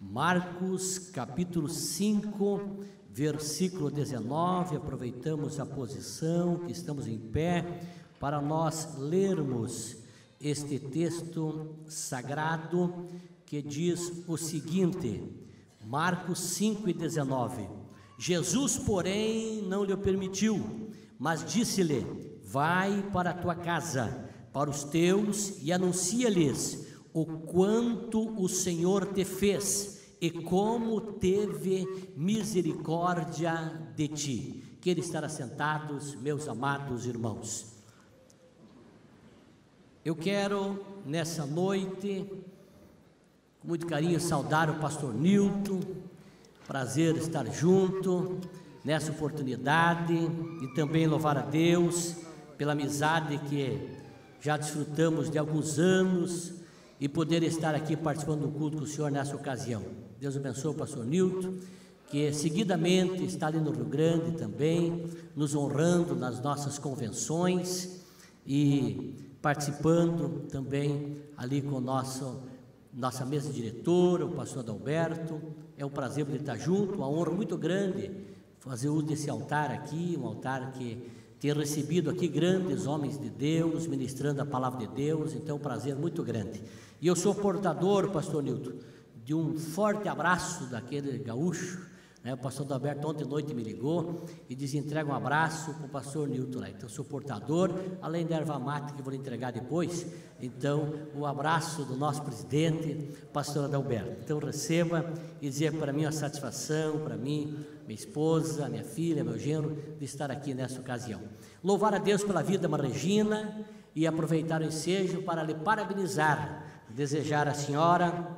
Marcos capítulo 5, versículo 19, aproveitamos a posição que estamos em pé para nós lermos este texto sagrado que diz o seguinte, Marcos 5 e 19, Jesus, porém, não lhe permitiu, mas disse-lhe, vai para a tua casa, para os teus e anuncia-lhes o quanto o Senhor te fez e como teve misericórdia de ti. Queira estar assentados, meus amados irmãos. Eu quero, nessa noite, com muito carinho, saudar o pastor Nilton, prazer estar junto, nessa oportunidade, e também louvar a Deus pela amizade que já desfrutamos de alguns anos, e poder estar aqui participando do culto com o Senhor nessa ocasião. Deus abençoe o pastor Nilton, que seguidamente está ali no Rio Grande também, nos honrando nas nossas convenções e participando também ali com nossa mesa diretora, o pastor Adalberto. É um prazer poder estar junto, uma honra muito grande fazer uso desse altar aqui, um altar que tem recebido aqui grandes homens de Deus, ministrando a palavra de Deus, então é um prazer muito grande. E eu sou portador, pastor Nilton, de um forte abraço daquele gaúcho, né? O pastor Adalberto ontem à noite me ligou e disse, entrega um abraço para o pastor Nilton lá. Então eu sou portador, além da erva mate que vou lhe entregar depois, então o abraço do nosso presidente, pastor Adalberto. Então receba e dizer para mim uma satisfação, para mim, minha esposa, minha filha, meu genro, de estar aqui nessa ocasião. Louvar a Deus pela vida da irmã Regina e aproveitar o ensejo para lhe parabenizar, desejar à senhora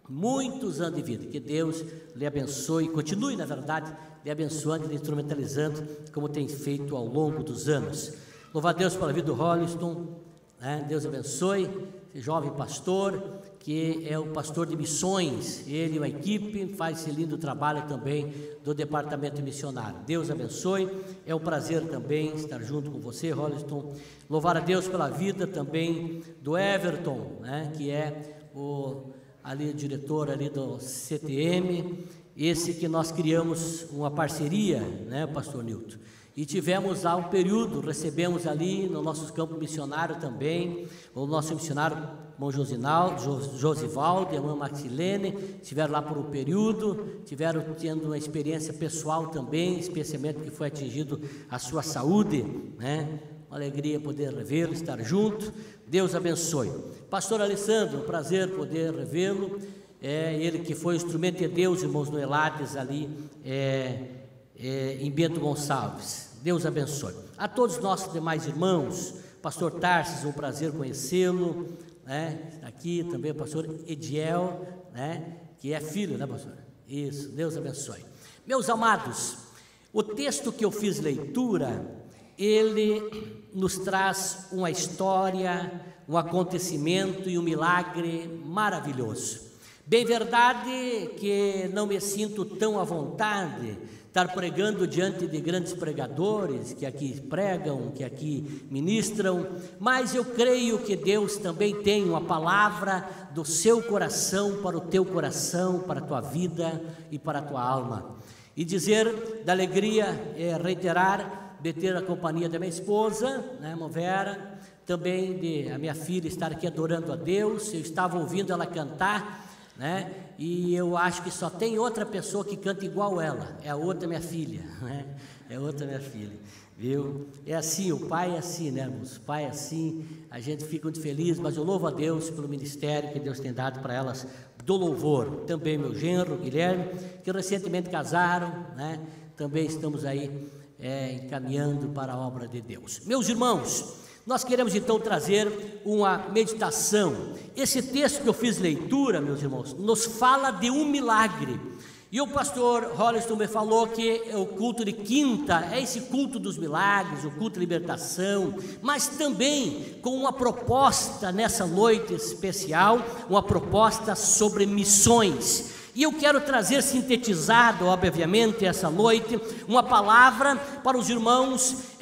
muitos anos de vida, que Deus lhe abençoe, continue na verdade, lhe abençoando e lhe instrumentalizando, como tem feito ao longo dos anos. Louvar a Deus pela vida do Rolliston, né? Deus abençoe, esse jovem pastor, que é o pastor de missões, ele e uma equipe, faz esse lindo trabalho também do departamento missionário. Deus abençoe, é um prazer também estar junto com você, Rolliston. Louvar a Deus pela vida também do Everton, né? Que é o diretor ali do CTM, esse que nós criamos uma parceria, né, pastor Nilton, e tivemos há um período, recebemos ali no nosso campo missionário também, o nosso missionário, irmão Josivaldo e a irmã Maxilene, estiveram lá por um período, tiveram tendo uma experiência pessoal também, especialmente que foi atingido a sua saúde, né? Uma alegria poder revê-lo, estar junto. Deus abençoe. Pastor Alessandro, um prazer poder revê-lo. Ele que foi instrumento de Deus, irmãos Noelades, ali em Bento Gonçalves. Deus abençoe. A todos os nossos demais irmãos, pastor Tarsis, um prazer conhecê-lo, né? Aqui também o pastor Ediel, né? Que é filho, né, pastor? Isso, Deus abençoe. Meus amados, o texto que eu fiz leitura, ele nos traz uma história, um acontecimento e um milagre maravilhoso. Bem verdade que não me sinto tão à vontade estar pregando diante de grandes pregadores que aqui pregam, que aqui ministram, mas eu creio que Deus também tem uma palavra do seu coração para o teu coração, para a tua vida e para a tua alma. E dizer da alegria, reiterar, de ter a companhia da minha esposa, né, irmã Vera, também de a minha filha estar aqui adorando a Deus. Eu estava ouvindo ela cantar, né, e eu acho que só tem outra pessoa que canta igual ela, é a outra minha filha, né, é outra minha filha, viu? É assim, o pai é assim, né, irmãos? O pai é assim, a gente fica muito feliz, mas eu louvo a Deus pelo ministério que Deus tem dado para elas do louvor. Também meu genro, Guilherme, que recentemente casaram, né, também estamos aí encaminhando para a obra de Deus. Meus irmãos, nós queremos então trazer uma meditação. Esse texto que eu fiz leitura, meus irmãos, nos fala de um milagre. E o pastor Rolliston me falou que o culto de quinta é esse culto dos milagres, o culto de libertação, mas também com uma proposta nessa noite especial, uma proposta sobre missões. E eu quero trazer sintetizado, obviamente, essa noite, uma palavra para os irmãos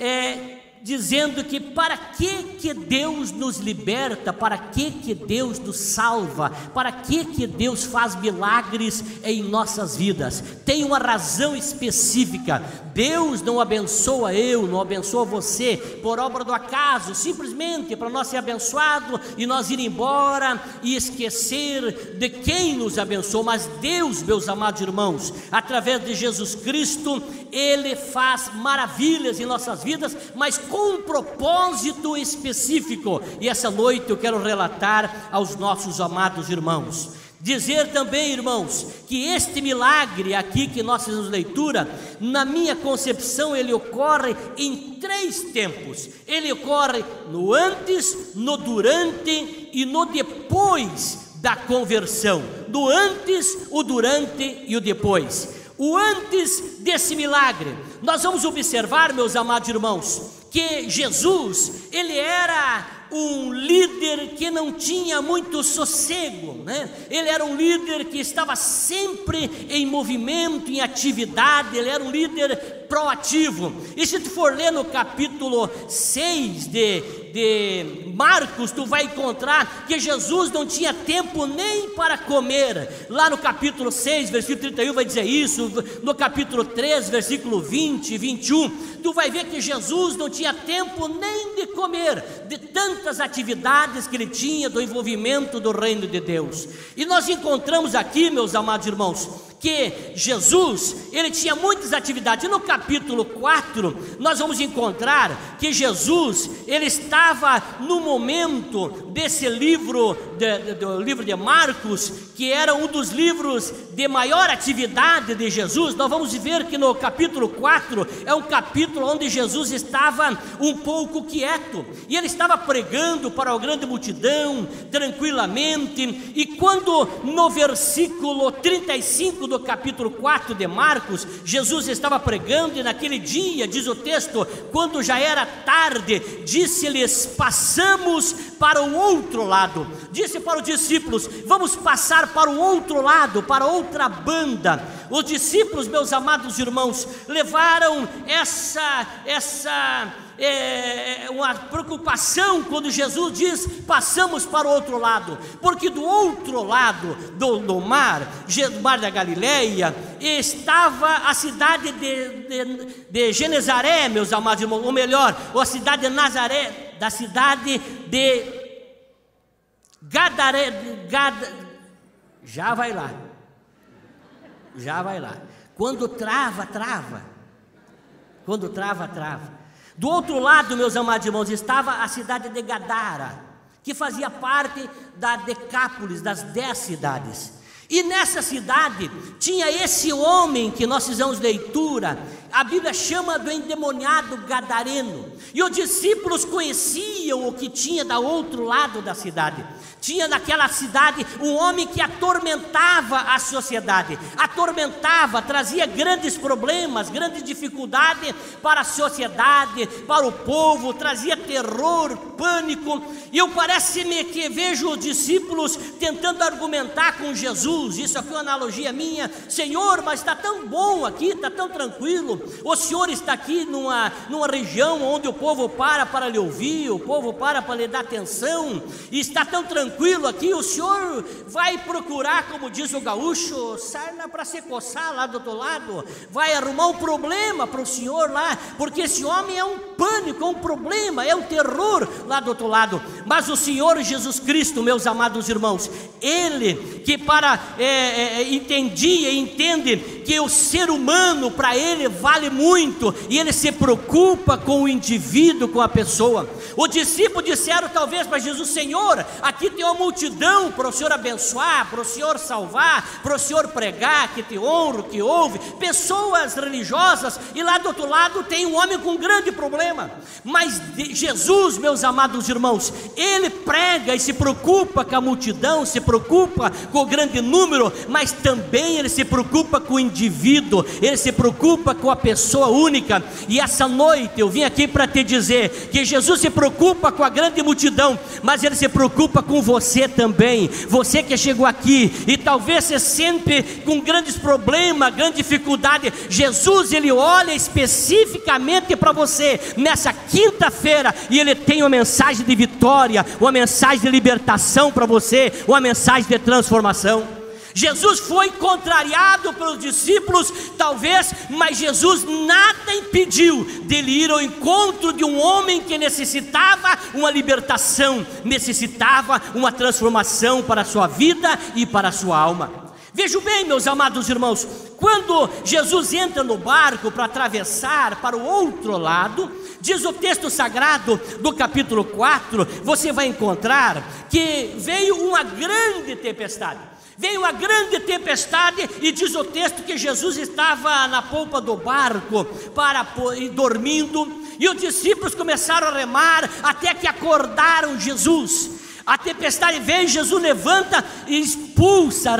dizendo que para que Deus nos liberta, para que Deus nos salva, para que Deus faz milagres em nossas vidas. Tem uma razão específica. Deus não abençoa eu, não abençoa você por obra do acaso, simplesmente para nós ser abençoado e nós ir embora e esquecer de quem nos abençoou. Mas Deus, meus amados irmãos, através de Jesus Cristo, Ele faz maravilhas em nossas vidas, mas com um propósito específico. E essa noite eu quero relatar aos nossos amados irmãos, dizer também, irmãos, que este milagre aqui que nós fizemos leitura, na minha concepção, ele ocorre em 3 tempos. Ele ocorre no antes, no durante e no depois da conversão. No antes, o durante e o depois. O antes desse milagre, nós vamos observar, meus amados irmãos, que Jesus, ele era um líder que não tinha muito sossego, né? Ele era um líder que estava sempre em movimento, em atividade. Ele era um líder proativo. E se tu for ler no capítulo 6 de Marcos, tu vai encontrar que Jesus não tinha tempo nem para comer. Lá no capítulo 6, versículo 31 vai dizer isso. No capítulo 3, versículo 20 e 21, tu vai ver que Jesus não tinha tempo nem de comer, de tantas atividades que ele tinha, do envolvimento do reino de Deus. E nós encontramos aqui, meus amados irmãos, que Jesus, ele tinha muitas atividades. E no capítulo 4, nós vamos encontrar que Jesus, ele estava no momento desse livro, do livro de Marcos, que era um dos livros de maior atividade de Jesus. Nós vamos ver que no capítulo 4, é um capítulo onde Jesus estava um pouco quieto, e ele estava pregando para a grande multidão, tranquilamente. E quando no versículo 35 do capítulo 4 de Marcos, Jesus estava pregando, e naquele dia, diz o texto, quando já era tarde, disse-lhes: passamos para o outro lado. Disse para os discípulos: vamos passar para o outro lado, para outra banda. Os discípulos, meus amados irmãos, levaram uma preocupação quando Jesus diz: passamos para o outro lado, porque do outro lado do mar, mar da Galileia, estava a cidade de Genezaré, meus amados irmãos, ou melhor, a cidade de Nazaré, da cidade de Gadaré, já vai lá. Quando trava. Quando trava. Do outro lado, meus amados irmãos, estava a cidade de Gadara, que fazia parte da Decápolis, das 10 cidades. E nessa cidade tinha esse homem que nós fizemos leitura. A Bíblia chama do endemoniado gadareno. E os discípulos conheciam o que tinha do outro lado da cidade. Tinha naquela cidade um homem que atormentava a sociedade, trazia grandes problemas, grandes dificuldades para a sociedade, para o povo, trazia terror, pânico. E eu parece-me que vejo os discípulos tentando argumentar com Jesus. Isso aqui é uma analogia minha: Senhor, mas está tão bom aqui, está tão tranquilo. O Senhor está aqui numa região onde o povo para lhe ouvir, o povo para lhe dar atenção, e está tão tranquilo aqui. O Senhor vai procurar, como diz o gaúcho, sarna para se coçar lá do outro lado, vai arrumar um problema para o Senhor lá, porque esse homem é um pânico, é um problema, é um terror lá do outro lado. Mas o Senhor Jesus Cristo, meus amados irmãos, Ele que entendia e entende que o ser humano, para Ele vale muito, e Ele se preocupa com o indivíduo, com a pessoa. Os discípulos disseram talvez para Jesus: Senhor, aqui tem uma multidão para o Senhor abençoar, para o Senhor salvar, para o Senhor pregar, que te honra, que ouve, pessoas religiosas, e lá do outro lado tem um homem com um grande problema. Mas Jesus, meus amados irmãos, Ele prega e se preocupa com a multidão, se preocupa com o grande número, mas também Ele se preocupa com o indivíduo. indivíduo, Ele se preocupa com a pessoa única. E essa noite eu vim aqui para te dizer que Jesus se preocupa com a grande multidão, mas Ele se preocupa com você também. Você que chegou aqui e talvez se sente com grandes problemas, grande dificuldade, Jesus, Ele olha especificamente para você nessa quinta-feira, e Ele tem uma mensagem de vitória, uma mensagem de libertação para você, uma mensagem de transformação. Jesus foi contrariado pelos discípulos, talvez, mas Jesus nada impediu dele ir ao encontro de um homem que necessitava uma libertação, necessitava uma transformação para a sua vida e para a sua alma. Vejam bem, meus amados irmãos, quando Jesus entra no barco para atravessar para o outro lado, diz o texto sagrado do capítulo 4, você vai encontrar que veio uma grande tempestade. Veio uma grande tempestade e diz o texto que Jesus estava na polpa do barco dormindo, e os discípulos começaram a remar até que acordaram Jesus. A tempestade veio, Jesus levanta e expulsa,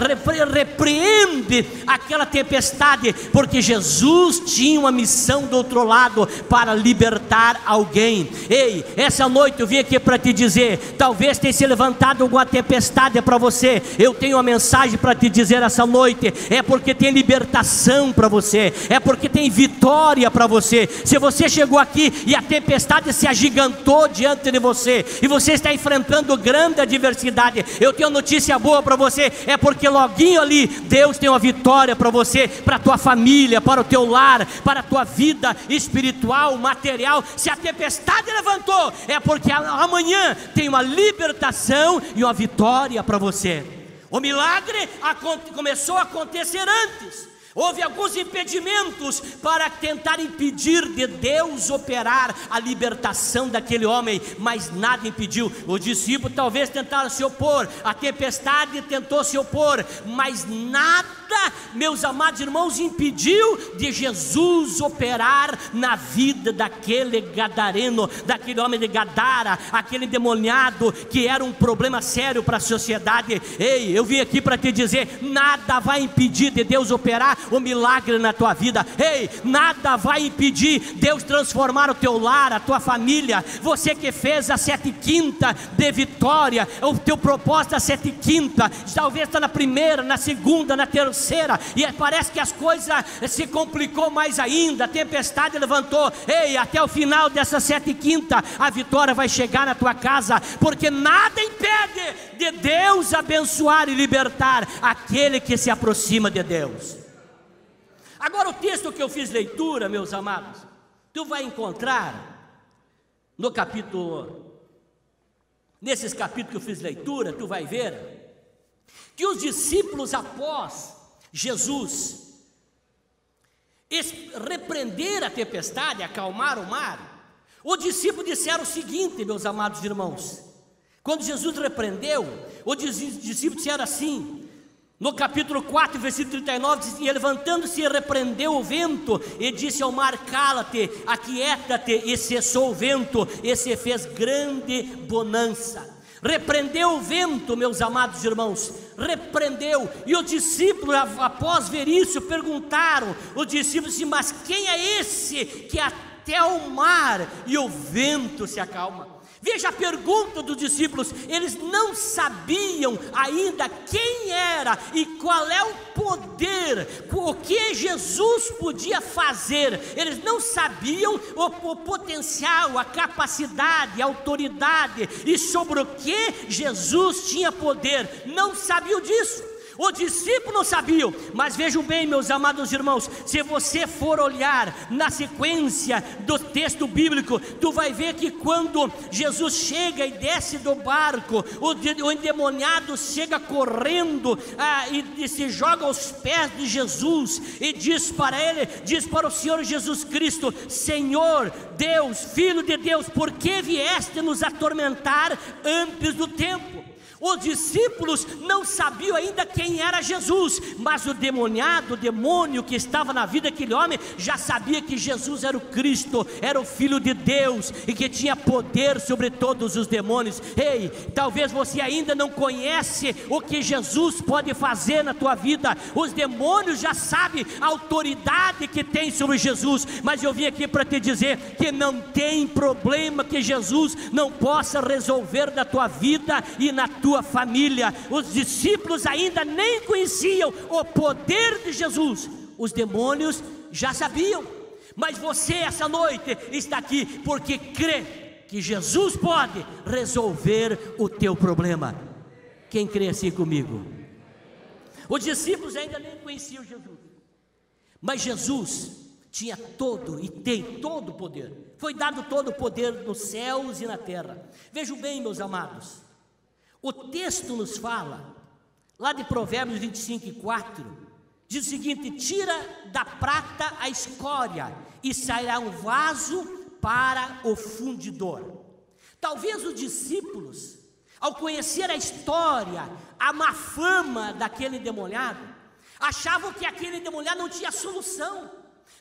repreende aquela tempestade, porque Jesus tinha uma missão do outro lado, para libertar alguém. Ei, essa noite eu vim aqui para te dizer, talvez tenha se levantado alguma tempestade para você. Eu tenho uma mensagem para te dizer essa noite, é porque tem libertação para você, é porque tem vitória para você. Se você chegou aqui e a tempestade se agigantou diante de você, e você está enfrentando grande adversidade, eu tenho notícia boa para você, é porque loguinho ali, Deus tem uma vitória para você, para a tua família, para o teu lar, para a tua vida espiritual, material. Se a tempestade levantou, é porque amanhã tem uma libertação e uma vitória para você. O milagre começou a acontecer antes. Houve alguns impedimentos para tentar impedir de Deus operar a libertação daquele homem, mas nada impediu. Os discípulos talvez tentaram se opor, a tempestade tentou se opor, mas nada, meus amados irmãos, impediu de Jesus operar na vida daquele gadareno, daquele homem de Gadara, aquele endemoniado que era um problema sério para a sociedade. Ei, eu vim aqui para te dizer, nada vai impedir de Deus operar o milagre na tua vida. Ei, nada vai impedir Deus transformar o teu lar, a tua família. Você que fez a 7/5 de vitória, o teu propósito da 7/5, talvez está na primeira, na segunda, na terceira, e parece que as coisas se complicou mais ainda, a tempestade levantou. Ei, até o final dessa 7/5 a vitória vai chegar na tua casa, porque nada impede de Deus abençoar e libertar aquele que se aproxima de Deus. Agora, o texto que eu fiz leitura, meus amados, tu vai encontrar no capítulo, nesses capítulos que eu fiz leitura, tu vai ver que os discípulos, após Jesus repreender a tempestade, acalmar o mar, os discípulos disseram o seguinte, meus amados irmãos, quando Jesus repreendeu, os discípulos disseram assim, no capítulo 4, versículo 39, diz: e levantando-se repreendeu o vento, e disse ao mar: cala-te, aquieta-te, e cessou o vento, e se fez grande bonança. Repreendeu o vento, meus amados irmãos, repreendeu, e os discípulos, após ver isso, perguntaram, os discípulos assim: mas quem é esse que até o mar e o vento se acalma? Veja a pergunta dos discípulos, eles não sabiam ainda quem era e qual é o poder, o que Jesus podia fazer. Eles não sabiam o potencial, a capacidade, a autoridade e sobre o que Jesus tinha poder, não sabiam disso. Os discípulos não sabiam, mas vejam bem, meus amados irmãos, se você for olhar na sequência do texto bíblico, tu vai ver que quando Jesus chega e desce do barco, o endemoniado chega correndo e se joga aos pés de Jesus e diz para ele, diz para o Senhor Jesus Cristo: Senhor Deus, Filho de Deus, por que vieste nos atormentar antes do tempo? Os discípulos não sabiam ainda quem era Jesus, mas o demônio que estava na vida daquele homem já sabia que Jesus era o Cristo, era o Filho de Deus e que tinha poder sobre todos os demônios. Ei, talvez você ainda não conhece o que Jesus pode fazer na tua vida. Os demônios já sabem a autoridade que tem sobre Jesus, mas eu vim aqui para te dizer que não tem problema que Jesus não possa resolver na tua vida e na tua família. Os discípulos ainda nem conheciam o poder de Jesus, os demônios já sabiam, mas você essa noite está aqui porque crê que Jesus pode resolver o teu problema. Quem crê assim comigo? Os discípulos ainda nem conheciam Jesus, mas Jesus tinha todo e tem todo o poder. Foi dado todo o poder nos céus e na terra. Vejam bem, meus amados, o texto nos fala, lá de Provérbios 25:4, diz o seguinte: tira da prata a escória e sairá um vaso para o fundidor. Talvez os discípulos, ao conhecer a história, a má fama daquele endemoniado, achavam que aquele endemoniado não tinha solução,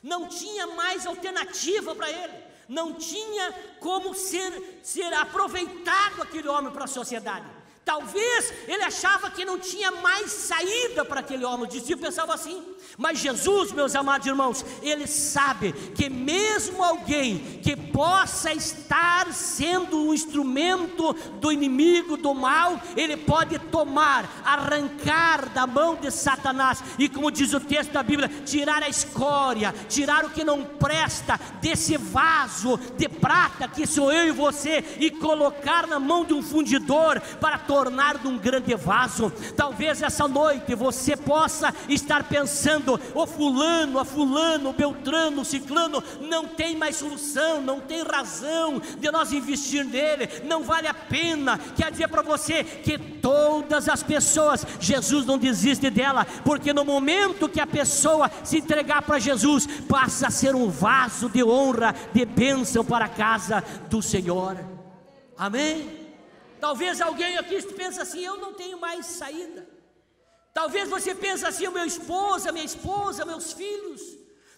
não tinha mais alternativa para ele, não tinha como ser aproveitado aquele homem para a sociedade. Talvez ele achava que não tinha mais saída para aquele homem. O discípulo pensava assim. Mas Jesus, meus amados irmãos, ele sabe que mesmo alguém que possa estar sendo um instrumento do inimigo, do mal, ele pode tomar, arrancar da mão de Satanás, e como diz o texto da Bíblia, tirar a escória, tirar o que não presta desse vaso de prata que sou eu e você, e colocar na mão de um fundidor para tornar de um grande vaso. Talvez essa noite você possa estar pensando: o fulano, o beltrano, o ciclano não tem mais solução, não tem razão de nós investir nele, não vale a pena. Quer dizer para você que todas as pessoas, Jesus não desiste dela, porque no momento que a pessoa se entregar para Jesus, passa a ser um vaso de honra, de bênção para a casa do Senhor. Amém? Talvez alguém aqui pense assim: eu não tenho mais saída. Talvez você pense assim: minha esposa, meus filhos,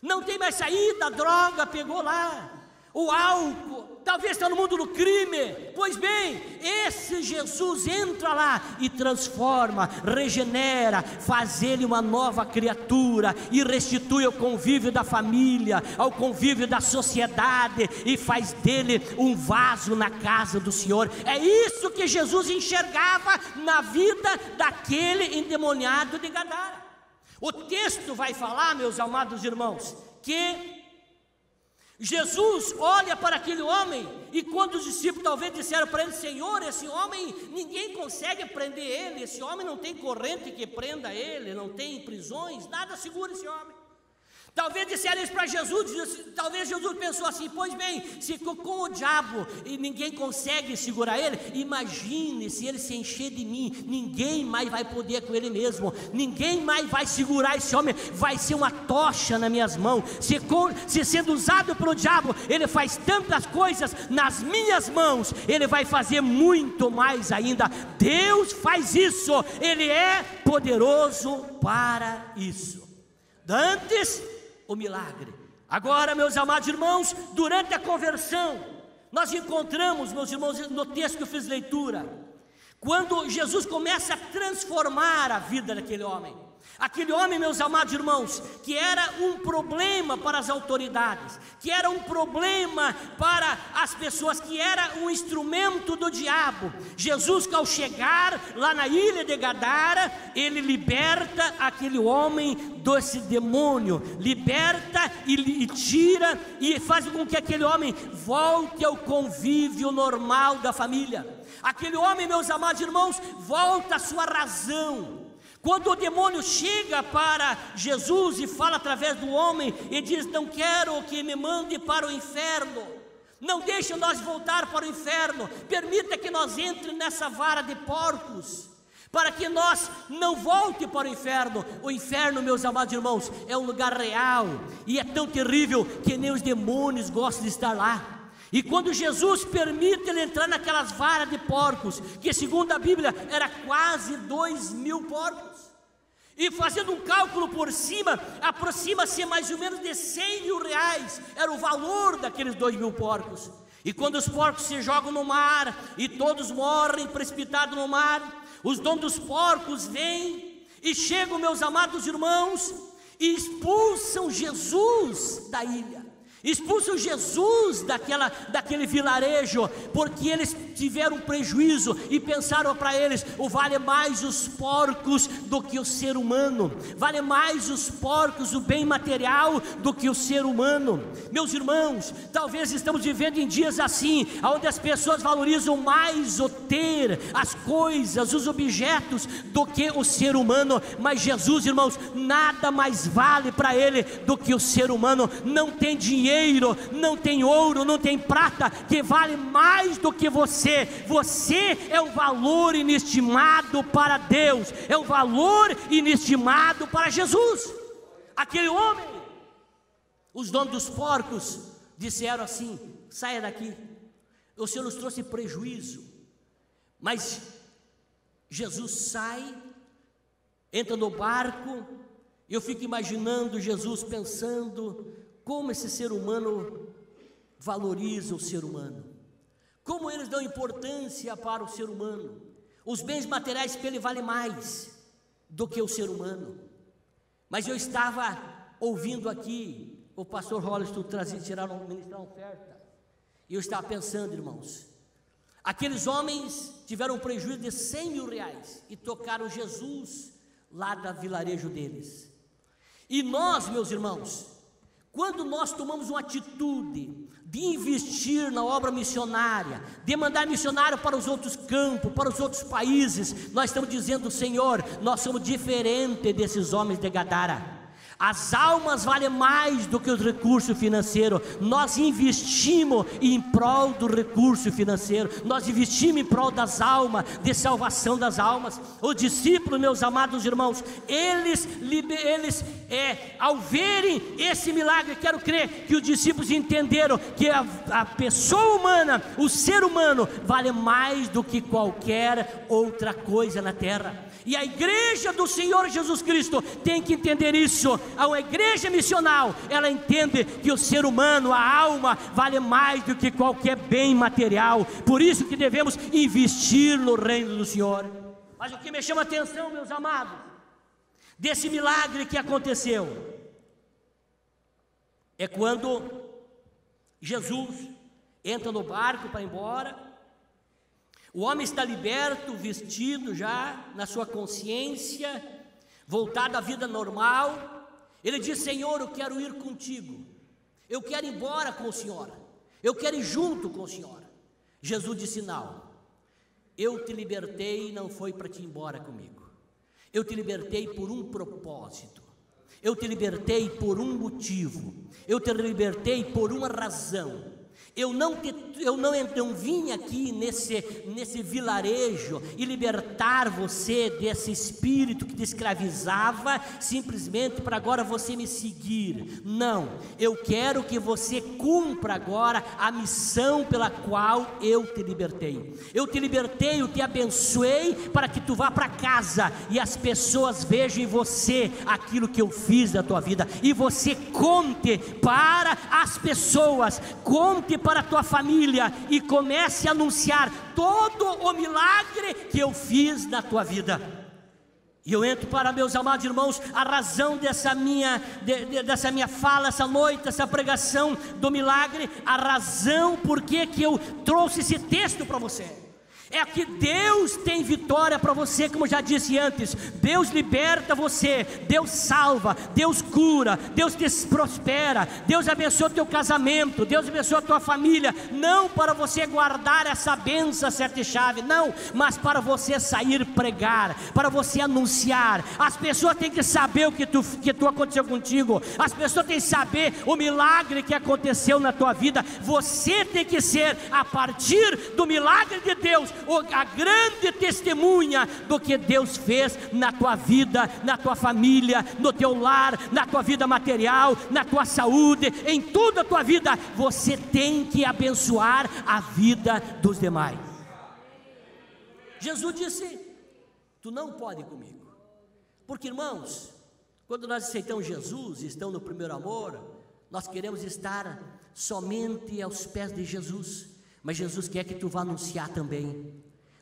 não tem mais saída, a droga pegou lá, o álcool, talvez está no mundo do crime. Pois bem, esse Jesus entra lá e transforma, regenera, faz ele uma nova criatura e restitui ao convívio da família, ao convívio da sociedade, e faz dele um vaso na casa do Senhor. É isso que Jesus enxergava na vida daquele endemoniado de Gadara. O texto vai falar, meus amados irmãos, que Jesus olha para aquele homem, e quando os discípulos talvez disseram para ele: Senhor, esse homem, ninguém consegue prender ele, esse homem não tem corrente que prenda ele, não tem prisões, nada segura esse homem. Talvez disseram isso para Jesus. Talvez Jesus pensou assim: pois bem, se com o diabo e ninguém consegue segurar ele, imagine se ele se encher de mim, ninguém mais vai poder com ele mesmo, ninguém mais vai segurar esse homem, vai ser uma tocha nas minhas mãos. Se sendo usado pelo diabo, ele faz tantas coisas nas minhas mãos, ele vai fazer muito mais ainda. Deus faz isso, ele é poderoso para isso. Antes, o milagre. Agora, meus amados irmãos, durante a conversão, nós encontramos, meus irmãos, no texto que eu fiz leitura, quando Jesus começa a transformar a vida daquele homem. Aquele homem, meus amados irmãos, que era um problema para as autoridades, que era um problema para as pessoas, que era um instrumento do diabo. Jesus, ao chegar lá na ilha de Gadara, ele liberta aquele homem desse demônio, liberta e tira, e faz com que aquele homem volte ao convívio normal da família. Aquele homem, meus amados irmãos, volta à sua razão. Quando o demônio chega para Jesus e fala através do homem e diz: não quero que me mande para o inferno, não deixe nós voltar para o inferno, permita que nós entre nessa vara de porcos, para que nós não volte para o inferno. O inferno, meus amados irmãos, é um lugar real, e é tão terrível que nem os demônios gostam de estar lá. E quando Jesus permite ele entrar naquelas varas de porcos, que segundo a Bíblia era quase 2.000 porcos, e fazendo um cálculo por cima, aproxima-se mais ou menos de 100 mil reais, era o valor daqueles 2.000 porcos. E quando os porcos se jogam no mar, e todos morrem precipitados no mar, os donos dos porcos vêm, e chegam, meus amados irmãos, e expulsam Jesus da ilha, expulsam Jesus daquele vilarejo, porque eles tiveram um prejuízo e pensaram para eles: vale mais os porcos do que o ser humano, vale mais os porcos, o bem material, do que o ser humano. Meus irmãos, talvez estamos vivendo em dias assim, onde as pessoas valorizam mais o ter, as coisas, os objetos, do que o ser humano. Mas Jesus, irmãos, nada mais vale para ele do que o ser humano. Não tem dinheiro, não tem ouro, não tem prata que vale mais do que você. Você é um valor inestimado para Deus, é um valor inestimado para Jesus. Aquele homem, os donos dos porcos disseram assim: saia daqui, o Senhor nos trouxe prejuízo. Mas Jesus sai, entra no barco. Eu fico imaginando Jesus pensando: como esse ser humano valoriza o ser humano, como eles dão importância para o ser humano. Os bens materiais para ele valem mais do que o ser humano. Mas eu estava ouvindo aqui o pastor Hollister ministrar uma oferta, e eu estava pensando, irmãos, aqueles homens tiveram um prejuízo de 100 mil reais e tocaram Jesus lá da vilarejo deles. E nós, meus irmãos, quando nós tomamos uma atitude de investir na obra missionária, de mandar missionário para os outros campos, para os outros países, nós estamos dizendo: Senhor, nós somos diferentes desses homens de Gadara. As almas valem mais do que os recursos financeiros. Nós investimos em prol do recurso financeiro, nós investimos em prol das almas, de salvação das almas. Os discípulos, meus amados irmãos, eles ao verem esse milagre, quero crer que os discípulos entenderam que a pessoa humana, o ser humano, vale mais do que qualquer outra coisa na terra. E a igreja do Senhor Jesus Cristo tem que entender isso. A igreja missional, ela entende que o ser humano, a alma, vale mais do que qualquer bem material. Por isso que devemos investir no reino do Senhor. Mas o que me chama a atenção, meus amados, desse milagre que aconteceu, é quando Jesus entra no barco para ir embora. O homem está liberto, vestido já na sua consciência, voltado à vida normal. Ele diz: Senhor, eu quero ir contigo, eu quero ir embora com o Senhor, eu quero ir junto com o Senhor. Jesus disse: não, eu te libertei, não foi para te ir embora comigo, eu te libertei por um propósito, eu te libertei por um motivo, eu te libertei por uma razão. Eu não vim aqui nesse vilarejo e libertar você desse espírito que te escravizava, simplesmente para agora você me seguir. Não, eu quero que você cumpra agora a missão pela qual eu te libertei. Eu te libertei, eu te abençoei para que tu vá para casa e as pessoas vejam em você aquilo que eu fiz da tua vida, e você conte para as pessoas, conte para a tua família e comece a anunciar todo o milagre que eu fiz na tua vida. E eu entro para, meus amados irmãos, a razão dessa minha fala essa noite, essa pregação do milagre, a razão por que eu trouxe esse texto para você. É que Deus tem vitória para você, como já disse antes. Deus liberta você, Deus salva, Deus cura, Deus te prospera, Deus abençoa o teu casamento, Deus abençoa a tua família. Não para você guardar essa bênção, certa chave, não, mas para você sair pregar, para você anunciar. As pessoas têm que saber o que aconteceu contigo, as pessoas têm que saber o milagre que aconteceu na tua vida. Você tem que ser, a partir do milagre de Deus, a grande testemunha do que Deus fez na tua vida, na tua família, no teu lar, na tua vida material, na tua saúde, em toda a tua vida. Você tem que abençoar a vida dos demais. Jesus disse: tu não pode ir comigo, porque, irmãos, quando nós aceitamos Jesus e estamos no primeiro amor, nós queremos estar somente aos pés de Jesus, mas Jesus quer que tu vá anunciar também.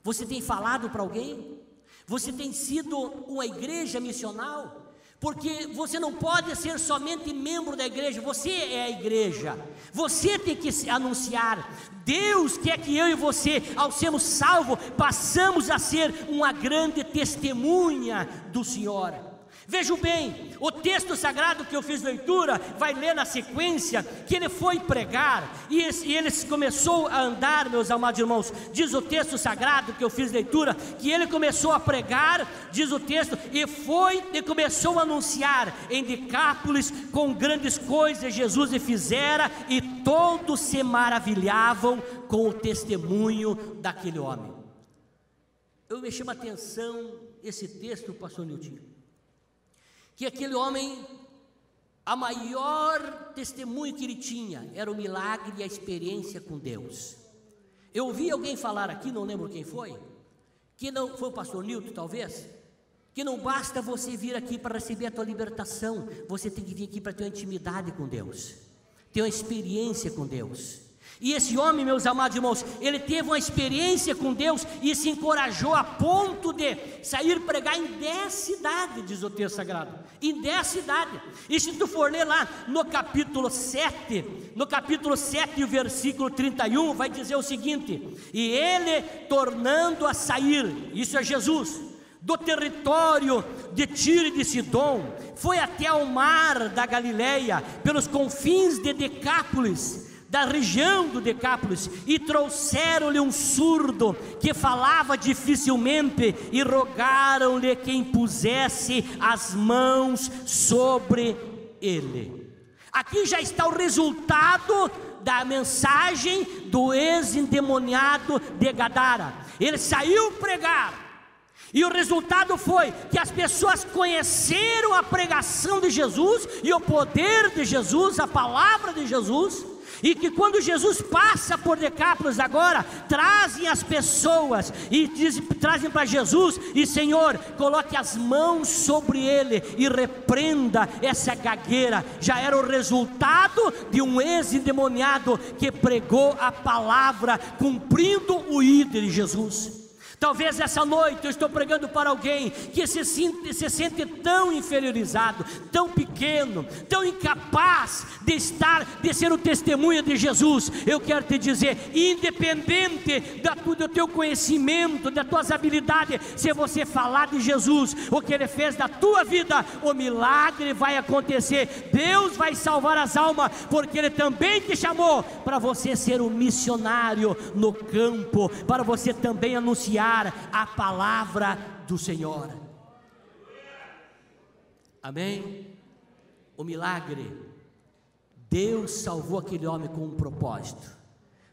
Você tem falado para alguém? Você tem sido uma igreja missional? Porque você não pode ser somente membro da igreja, você é a igreja, você tem que anunciar. Deus quer que eu e você, ao sermos salvos, passamos a ser uma grande testemunha do Senhor. Vejam bem, o texto sagrado que eu fiz leitura, vai ler na sequência, que ele foi pregar, e ele começou a andar, meus amados irmãos. Diz o texto sagrado que eu fiz leitura, que ele começou a pregar, diz o texto, e começou a anunciar em Decápolis, com grandes coisas Jesus lhe fizera, e todos se maravilhavam com o testemunho daquele homem. Eu me chamo a atenção esse texto, pastor Nilton, que aquele homem, a maior testemunho que ele tinha era o milagre e a experiência com Deus. Eu ouvi alguém falar aqui, não lembro quem foi, que não foi o pastor Nilton talvez, que não basta você vir aqui para receber a tua libertação, você tem que vir aqui para ter uma intimidade com Deus, ter uma experiência com Deus. E esse homem, meus amados irmãos, ele teve uma experiência com Deus e se encorajou a ponto de sair pregar em 10 cidades, diz o texto sagrado, em 10 cidades. E se tu for ler lá no capítulo 7, e o versículo 31, vai dizer o seguinte: e ele, tornando a sair, isso é Jesus, do território de Tiro e de Sidom, foi até ao mar da Galileia, pelos confins de Decápolis, da região do Decápolis, e trouxeram-lhe um surdo que falava dificilmente, e rogaram-lhe que impusesse as mãos sobre ele. Aqui já está o resultado da mensagem do ex-endemoniado de Gadara. Ele saiu pregar, e o resultado foi que as pessoas conheceram a pregação de Jesus e o poder de Jesus, a palavra de Jesus. E que quando Jesus passa por Decápolis agora, trazem as pessoas e trazem para Jesus, e Senhor, coloque as mãos sobre ele e repreenda essa gagueira. Já era o resultado de um ex-endemoniado que pregou a palavra, cumprindo o ídolo de Jesus. Talvez essa noite eu estou pregando para alguém que se sente tão inferiorizado, tão pequeno, tão incapaz de ser o testemunho de Jesus. Eu quero te dizer, independente do teu conhecimento, das tuas habilidades, se você falar de Jesus, o que Ele fez na tua vida, o milagre vai acontecer. Deus vai salvar as almas, porque Ele também te chamou para você ser um missionário no campo, para você também anunciar a palavra do Senhor. Amém? O milagre, Deus salvou aquele homem com um propósito.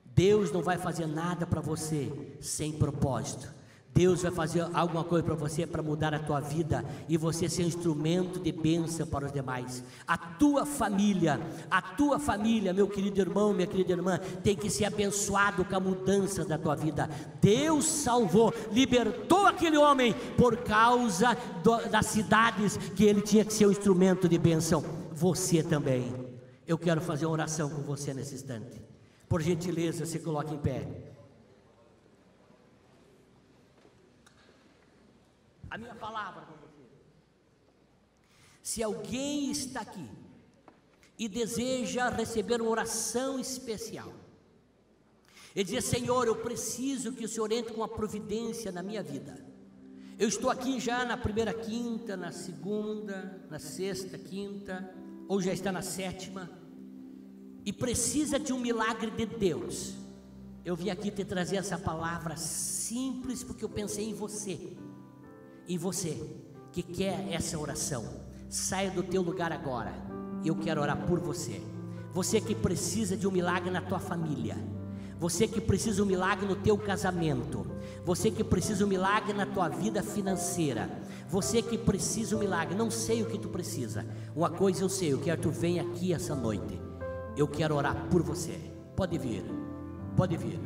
Deus não vai fazer nada para você sem propósito. Deus vai fazer alguma coisa para você, para mudar a tua vida, e você ser um instrumento de bênção para os demais. A tua família, meu querido irmão, minha querida irmã, tem que ser abençoado com a mudança da tua vida. Deus salvou, libertou aquele homem por causa das cidades que ele tinha que ser um instrumento de bênção. Você também. Eu quero fazer uma oração com você nesse instante. Por gentileza, se coloque em pé. A minha palavra com você. Se alguém está aqui e deseja receber uma oração especial, e dizer: Senhor, eu preciso que o Senhor entre com a providência na minha vida. Eu estou aqui já na primeira quinta, na segunda, na sexta quinta, ou já está na sétima, e precisa de um milagre de Deus. Eu vim aqui te trazer essa palavra simples, porque eu pensei em você. E você que quer essa oração, saia do teu lugar agora. Eu quero orar por você. Você que precisa de um milagre na tua família, Você que precisa um milagre no teu casamento, você que precisa um milagre na tua vida financeira, você que precisa um milagre, não sei o que tu precisa. Uma coisa eu sei, eu quero que tu venha aqui essa noite. Eu quero orar por você. Pode vir, pode vir.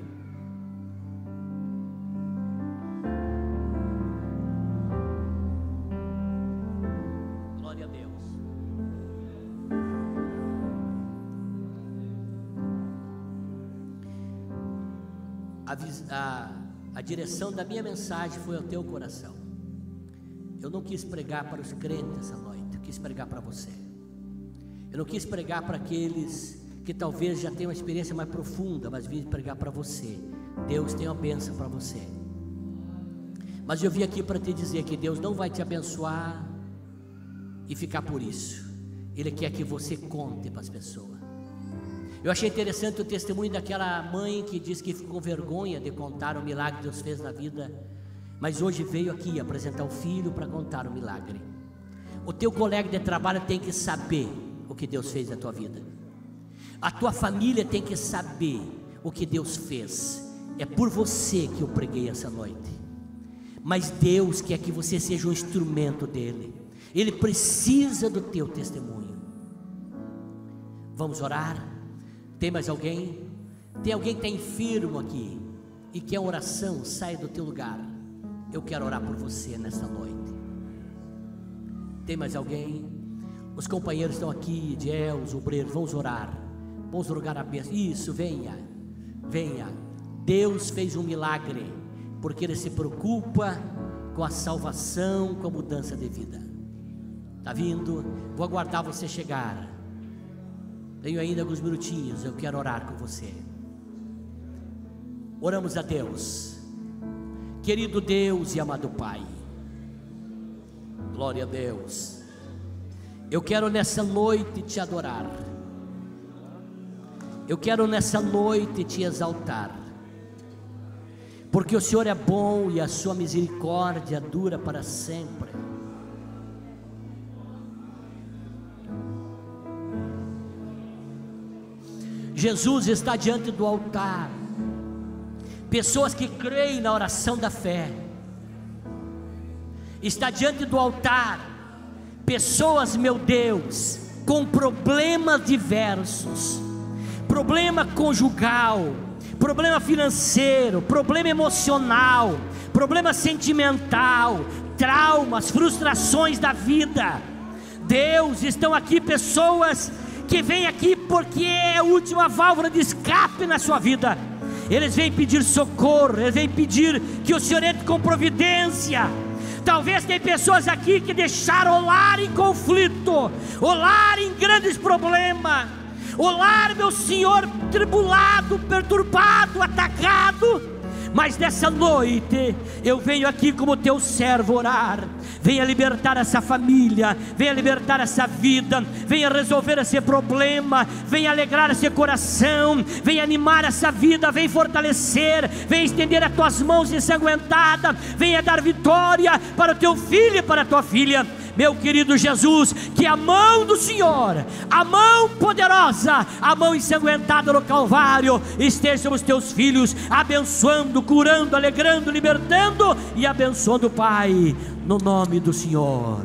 Glória a Deus. A direção da minha mensagem foi ao teu coração. Eu não quis pregar para os crentes essa noite, eu quis pregar para você. Eu não quis pregar para aqueles que talvez já tenham uma experiência mais profunda, mas vim pregar para você. Deus tem uma bênção para você. Mas eu vim aqui para te dizer que Deus não vai te abençoar e ficar por isso. Ele quer que você conte para as pessoas. Eu achei interessante o testemunho daquela mãe que disse que ficou com vergonha de contar o milagre que Deus fez na vida, mas hoje veio aqui apresentar o filho para contar o milagre. O teu colega de trabalho tem que saber o que Deus fez na tua vida. A tua família tem que saber o que Deus fez. É por você que eu preguei essa noite. Mas Deus quer que você seja um instrumento dele. Ele precisa do teu testemunho. Vamos orar? Tem mais alguém? Tem alguém que está enfermo aqui e quer oração? Sai do teu lugar. Eu quero orar por você nesta noite. Tem mais alguém? Os companheiros estão aqui, Ediel, os obreiros, vamos orar. Vamos rogar a bênção. Isso, venha, venha. Deus fez um milagre, porque Ele se preocupa com a salvação, com a mudança de vida. Está vindo? Vou aguardar você chegar. Tenho ainda alguns minutinhos, eu quero orar com você. Oramos a Deus. Querido Deus e amado Pai, glória a Deus. Eu quero nessa noite te adorar. Eu quero nessa noite te exaltar, porque o Senhor é bom e a sua misericórdia dura para sempre. Jesus está diante do altar. Pessoas que creem na oração da fé. Está diante do altar. Pessoas, meu Deus, com problemas diversos. Problema conjugal, problema financeiro, problema emocional, problema sentimental, traumas, frustrações da vida. Deus, estão aqui pessoas que vêm aqui porque é a última válvula de escape na sua vida. Eles vêm pedir socorro, eles vêm pedir que o Senhor entre com providência. Talvez tem pessoas aqui que deixaram o lar em conflito, o lar em grandes problemas, o lar, meu Senhor, tribulado, perturbado, atacado. Mas nessa noite eu venho aqui como teu servo orar. Venha libertar essa família, venha libertar essa vida, venha resolver esse problema, venha alegrar esse coração, venha animar essa vida, venha fortalecer, venha estender as tuas mãos ensanguentadas, venha dar vitória para o teu filho e para a tua filha. Meu querido Jesus, que a mão do Senhor, a mão poderosa, a mão ensanguentada no Calvário, esteja sobre os teus filhos, abençoando, curando, alegrando, libertando e abençoando, Pai, no nome do Senhor.